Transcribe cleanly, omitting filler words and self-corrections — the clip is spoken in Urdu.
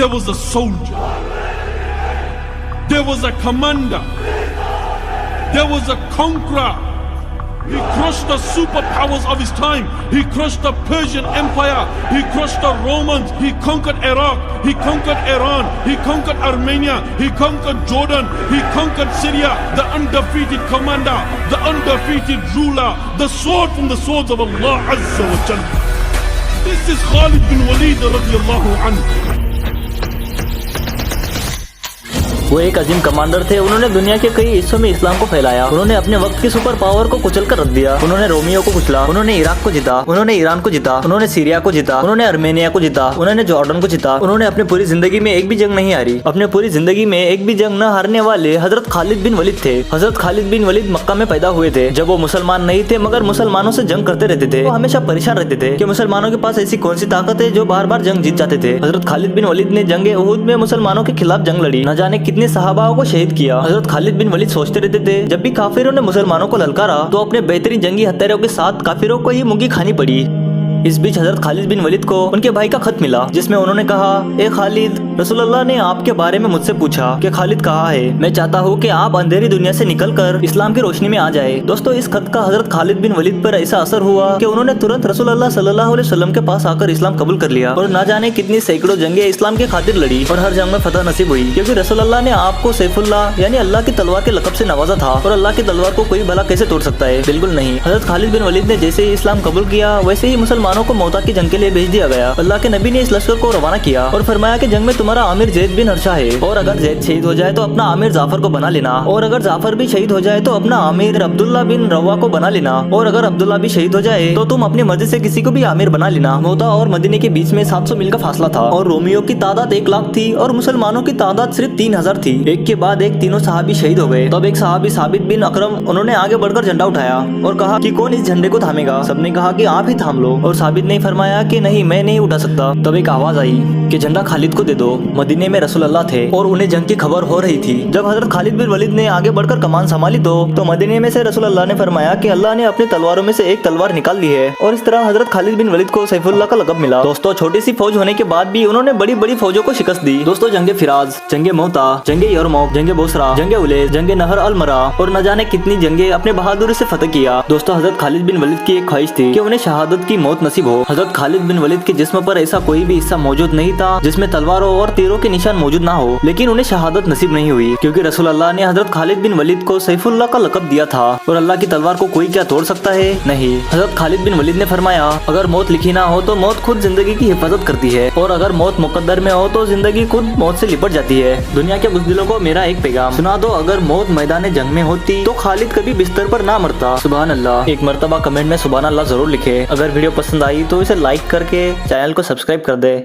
There was a soldier. There was a commander. There was a conqueror. He crushed the superpowers of his time. He crushed the Persian Empire. He crushed the Romans. He conquered Iraq. He conquered Iran. He conquered Armenia. He conquered Jordan. He conquered Syria. The undefeated commander. The undefeated ruler. The sword from the swords of Allah Azza wa Jalla. This is Khalid bin Walid radiyallahu anhu. وہ ایک عظیم کمانڈر تھے. انہوں نے دنیا کے کئی حصوں میں اسلام کو پھیلایا. انہوں نے اپنے وقت کی سپر پاور کو کچل کر رکھ دیا. انہوں نے رومیوں کو کچلا. انہوں نے عراق کو جیتا. انہوں نے ایران کو جیتا. انہوں نے سیریا کو جیتا. انہوں نے ارمینیا کو جیتا. انہوں نے جارڈن کو جیتا. انہوں نے اپنی پوری زندگی میں ایک بھی جنگ نہیں ہاری. اپنے پوری زندگی میں ایک بھی جنگ نہ ہارنے والے حضرت خالد بن ولید تھے. حضرت خالد بن ولید مکہ میں پیدا ہوئے تھے. جب وہ مسلمان نہیں تھے مگر مسلمانوں سے جنگ کرتے رہتے تھے. وہ ہمیشہ پریشان رہتے تھے کہ مسلمانوں کے پاس ایسی کون سی طاقت ہے جو بار بار جنگ جیت جاتے تھے. حضرت خالد بن ولید نے جنگ احد میں مسلمانوں کے خلاف جنگ لڑی. نہ جانے کتنے صحابہ کو شہید کیا. حضرت خالد بن ولید سوچتے رہتے تھے جب بھی کافروں نے مسلمانوں کو للکارا تو اپنے بہترین جنگی ہتھیاروں کے ساتھ کافروں کو ہی منگی کھانی پڑی. اس بیچ حضرت خالد بن ولید کو ان کے بھائی کا خط ملا جس میں انہوں نے کہا اے خالد رسول اللہ نے آپ کے بارے میں مجھ سے پوچھا کہ خالد کہاں ہے. میں چاہتا ہوں کہ آپ اندھیری دنیا سے نکل کر اسلام کی روشنی میں آ جائے. دوستو اس خط کا حضرت خالد بن ولید پر ایسا اثر ہوا کہ انہوں نے ترنت رسول اللہ صلی اللہ علیہ وسلم کے پاس آ کر اسلام قبول کر لیا اور نہ جانے کتنی سینکڑوں جنگیں اسلام کی خاطر لڑی اور ہر جنگ میں فتح نصیب ہوئی کیونکہ رسول اللہ نے آپ کو سیف اللہ یعنی اللہ کی تلوار کے لقب سے نوازا تھا. اور اللہ کی تلوار کو کوئی بھلا کیسے توڑ سکتا ہے؟ بالکل نہیں. حضرت خالد بن ولید نے جیسے ہی اسلام قبول کیا ویسے ہی مسلمانوں کو موتا کی جنگ کے لیے بھیج دیا گیا. اللہ کے نبی نے اس لشکر کو روانہ کیا اور فرمایا کہ جنگ میں تمہارا عامر زید بن ہرشہ ہے اور اگر زید شہید ہو جائے تو اپنا عامر جعفر کو بنا لینا اور اگر جعفر بھی شہید ہو جائے تو اپنا عامر عبداللہ بن روا کو بنا لینا اور اگر عبداللہ بھی شہید ہو جائے تو تم اپنی مرضی سے کسی کو بھی عامر بنا لینا. موتا اور مدینے کے بیچ میں 700 میل کا فاصلہ تھا اور رومیوں کی تعداد 1 لاکھ تھی اور مسلمانوں کی تعداد صرف 3000 تھی. ایک کے بعد ایک تینوں صحابی شہید ہو گئے. تب ایک صحابی ثابت بن اکرم انہوں نے آگے بڑھ کر جھنڈا اٹھایا اور کہا کہ کون اس جھنڈے کو تھامے گا؟ سب نے کہا کہ آپ ہی تھام لو اور ثابت نے فرمایا کہ نہیں میں نہیں اٹھا سکتا. تب ایک آواز آئی کہ جھنڈا خالد کو دے دو. مدینے میں رسول اللہ تھے اور انہیں جنگ کی خبر ہو رہی تھی. جب حضرت خالد بن ولید نے آگے بڑھ کر کمان سنبھالی تو مدینے میں سے رسول اللہ نے فرمایا کہ اللہ نے اپنی تلواروں میں سے ایک تلوار نکال لی ہے اور اس طرح حضرت خالد بن ولید کو سیف اللہ کا لقب ملا. دوستو چھوٹی سی فوج ہونے کے بعد بھی انہوں نے بڑی بڑی فوجوں کو شکست دی. دوستو جنگ فراز، جنگ موتا، جنگ یرموک، جنگ بوسرا، جنگ اولیس، جنگ نہر المرا اور نہ جانے کتنی جنگیں اپنے بہادری سے فتح کیا. دوستو حضرت خالد بن ولید کی ایک خواہش تھی کہ انہیں شہادت کی موت نصیب ہو. حضرت خالد بن ولید کے جسم پر ایسا کوئی بھی حصہ موجود نہیں تھا جس میں تلواروں اور تیروں کے نشان موجود نہ ہو لیکن انہیں شہادت نصیب نہیں ہوئی کیونکہ رسول اللہ نے حضرت خالد بن ولید کو سیف اللہ کا لقب دیا تھا. اور اللہ کی تلوار کو کوئی کیا توڑ سکتا ہے؟ نہیں. حضرت خالد بن ولید نے فرمایا اگر موت لکھی نہ ہو تو موت خود زندگی کی حفاظت کرتی ہے اور اگر موت مقدر میں ہو تو زندگی خود موت سے لپٹ جاتی ہے. دنیا کے بزدلوں کو میرا ایک پیغام سنا دو، اگر موت میدان جنگ میں ہوتی تو خالد کبھی بستر پر نہ مرتا. سبحان اللہ. ایک مرتبہ کمنٹ میں سبحان اللہ ضرور لکھے. اگر ویڈیو پسند آئی تو اسے لائک کر کے چینل کو سبسکرائب کر دے.